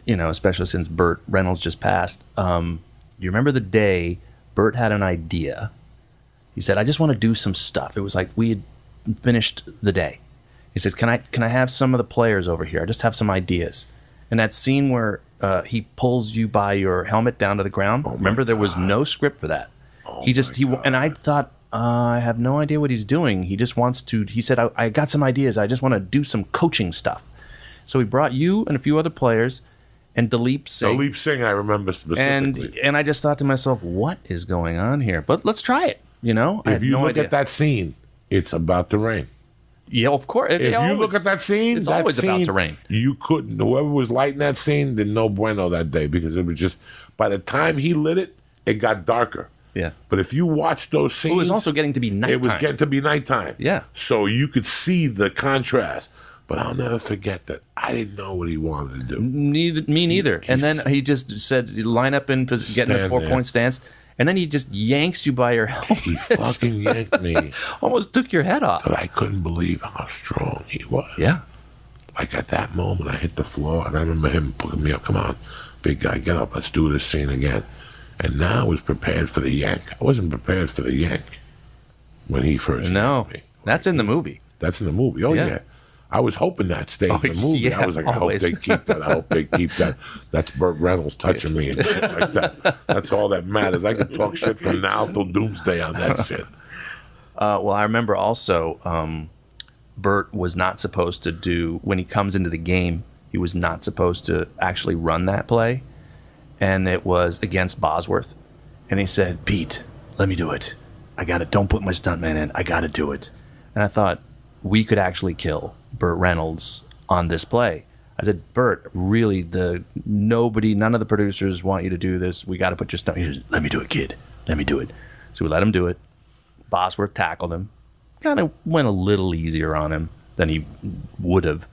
especially since Burt Reynolds just passed. You remember the day Burt had an idea? He said, "I just want to do some stuff." It was like we had finished the day. He said, "Can I have some of the players over here? I just have some ideas." And that scene where he pulls you by your helmet down to the ground. Remember, there was no script for that. And I thought, I have no idea what he's doing. He just wants to. He said, I got some ideas. I just want to do some coaching stuff. So he brought you and a few other players, and Dalip Singh. Dalip Singh, I remember specifically. And I just thought to myself, what is going on here? But let's try it. If you look at that scene, it's about to rain. Yeah, of course. If you look at that scene, it's always about to rain. You couldn't. Whoever was lighting that scene did no bueno that day, because it was just, by the time he lit it, it got darker. Yeah. But if you watch those scenes, it was also getting to be nighttime. It was getting to be nighttime. Yeah. So you could see the contrast. But I'll never forget that I didn't know what he wanted to do. Me neither. And then he just said, line up and get in a 4-point stance. And then he just yanks you by your helmet. He fucking yanked me. Almost took your head off. But I couldn't believe how strong he was. Yeah. Like at that moment, I hit the floor, and I remember him pulling me up. "Come on, big guy, get up. Let's do this scene again." And now I was prepared for the yank. I wasn't prepared for the yank when he first yanked me. That's in the movie. That's in the movie. Oh, yeah. I was hoping that stayed in the movie. Yeah, I was like, always. I hope they keep that. I hope they keep that. That's Burt Reynolds touching me and shit like that. That's all that matters. I can talk shit from now till doomsday on that shit. Well, I remember also Burt was not supposed to do, when he comes into the game, he was not supposed to actually run that play. And it was against Bosworth. And he said, "Pete, let me do it. I got it. Don't put my stuntman in. I got to do it." And I thought, we could actually kill Burt Reynolds on this play. I said, "Burt, really, none of the producers want you to do this. We got to put your stunt." He said, "Let me do it, kid. Let me do it." So we let him do it. Bosworth tackled him. Kind of went a little easier on him than he would have.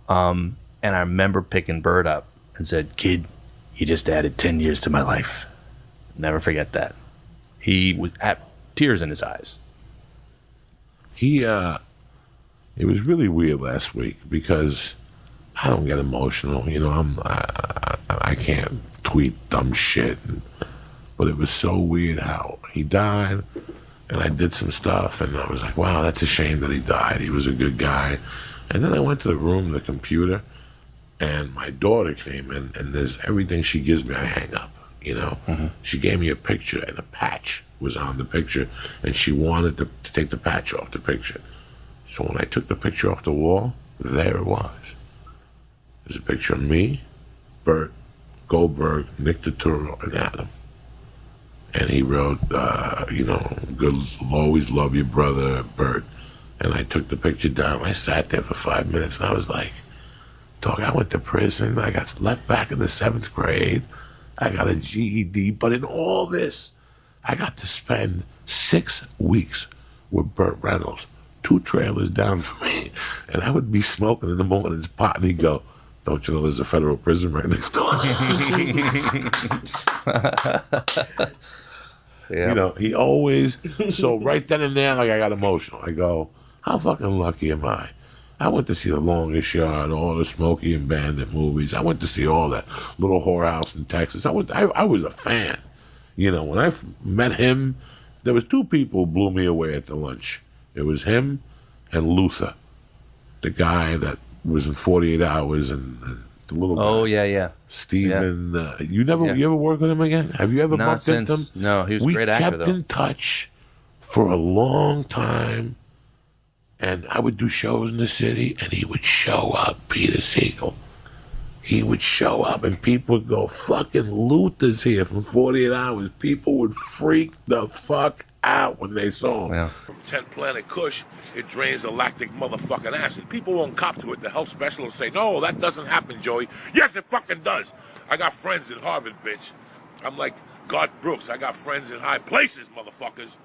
And I remember picking Burt up and said, "Kid, you just added 10 years to my life." Never forget that. He had tears in his eyes. It was really weird last week because I don't get emotional. I can't tweet dumb shit. But it was so weird how he died, and I did some stuff, and I was like, wow, that's a shame that he died. He was a good guy. And then I went to the room, the computer, and my daughter came in, and there's everything she gives me, I hang up, Mm-hmm. She gave me a picture, and a patch was on the picture, and she wanted to take the patch off the picture. So when I took the picture off the wall, there it was. There's a picture of me, Burt, Goldberg, Nick Turturro, and Adam. And he wrote, "Good, always love your brother, Burt." And I took the picture down. I sat there for 5 minutes, and I was like, dog, I went to prison. I got left back in the 7th grade. I got a GED. But in all this, I got to spend 6 weeks with Burt Reynolds, 2 trailers down from me. And I would be smoking in the mornings, pot, and he'd go, "Don't you know there's a federal prison right next door?" Yeah. He always, so right then and there, like, I got emotional. I go, how fucking lucky am I? I went to see The Longest Shot, all the Smokey and Bandit movies. I went to see all that. Little Whorehouse in Texas. I was a fan. When I met him, there was 2 people who blew me away at the lunch. It was him and Luther, the guy that was in 48 Hours and the little guy. Oh, yeah. Steven. Yeah. You ever worked with him again? Have you ever bumped into him? No, he was a great actor, though. We kept in touch for a long time. And I would do shows in the city, and he would show up, Peter Segal. He would show up, and people would go, "Fucking Luther's here from 48 Hours." People would freak the fuck out when they saw him. Yeah. From 10th Planet Kush, it drains the lactic motherfucking acid. People won't cop to it. The health specialists say, "No, that doesn't happen, Joey." Yes, it fucking does. I got friends in Harvard, bitch. I'm like Garth Brooks. I got friends in high places, motherfuckers.